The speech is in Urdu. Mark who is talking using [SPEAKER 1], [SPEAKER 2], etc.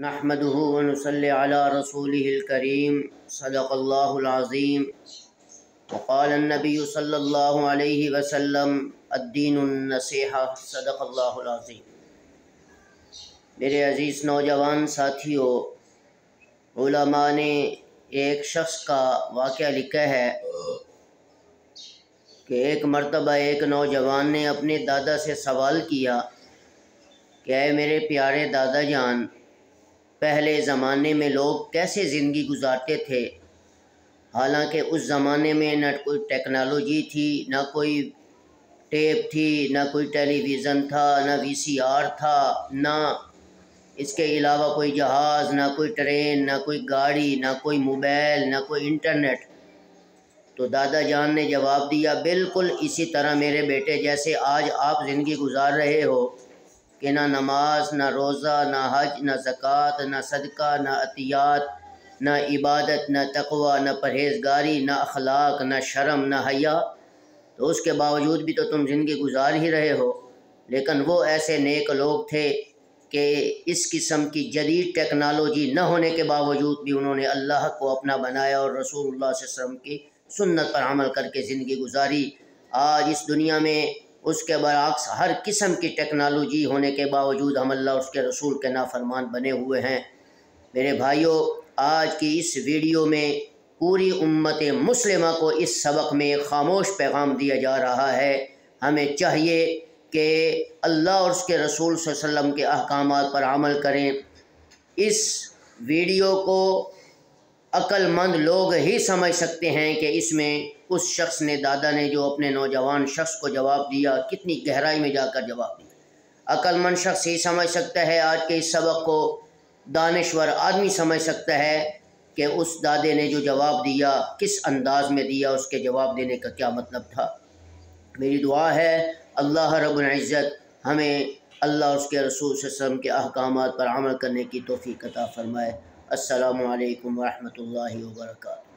[SPEAKER 1] نحمده ونصلي على رسوله الكريم صدق الله العظيم وقال النبي صلى الله عليه وسلم الدين النصيحة صدق الله العظيم۔ میرے عزیز نوجوان ساتھیوں، علماء نے ایک شخص کا واقعہ لکھا ہے کہ ایک مرتبہ ایک نوجوان نے اپنے دادا سے سوال کیا کہ اے میرے پیارے دادا جان، پہلے زمانے میں لوگ کیسے زندگی گزارتے تھے؟ حالانکہ اس زمانے میں نہ کوئی ٹیکنالوجی تھی، نہ کوئی ٹیپ تھی، نہ کوئی ٹیلی ویژن تھا، نہ VCR تھا، نہ اس کے علاوہ کوئی جہاز، نہ کوئی ٹرین، نہ کوئی گاڑی، نہ کوئی موبائل، نہ کوئی انٹرنیٹ۔ تو دادا جان نے جواب دیا، بالکل اسی طرح میرے بیٹے جیسے آج آپ زندگی گزار رہے ہو کہ نہ نماز، نہ روزہ، نہ حج، نہ زکوٰۃ، نہ صدقہ، نہ عطیات، نہ عبادت، نہ تقوی، نہ پرہیزگاری، نہ اخلاق، نہ شرم، نہ حیا، تو اس کے باوجود بھی تو تم زندگی گزار ہی رہے ہو۔ لیکن وہ ایسے نیک لوگ تھے کہ اس قسم کی جدید ٹیکنالوجی نہ ہونے کے باوجود بھی انہوں نے اللہ کو اپنا بنایا اور رسول اللہ صلی اللہ علیہ وسلم کی سنت پر عمل کر کے زندگی گزاری۔ آج اس دنیا میں اس کے برعکس ہر قسم کی ٹیکنالوجی ہونے کے باوجود ہم اللہ اور اس کے رسول کے نافرمان بنے ہوئے ہیں۔ میرے بھائیوں، آج کی اس ویڈیو میں پوری امت مسلمہ کو اس سبق میں خاموش پیغام دیا جا رہا ہے۔ ہمیں چاہیے کہ اللہ اور اس کے رسول صلی اللہ علیہ وسلم کے احکامات پر عمل کریں۔ اس ویڈیو کو عقل مند لوگ ہی سمجھ سکتے ہیں کہ اس میں اس شخص نے، دادا نے جو اپنے نوجوان شخص کو جواب دیا، کتنی گہرائی میں جا کر جواب دیا۔ عقل مند شخص ہی سمجھ سکتا ہے، آج کے اس سبق کو دانشور آدمی سمجھ سکتا ہے کہ اس دادے نے جو جواب دیا کس انداز میں دیا، اس کے جواب دینے کا کیا مطلب تھا۔ میری دعا ہے اللہ رب العزت ہمیں اللہ اور اس کے رسول صلی اللہ علیہ وسلم کے احکامات پر عمل کرنے کی توفیق عطا فرمائے۔ السلام علیکم ورحمۃ اللہ وبرکاتہ۔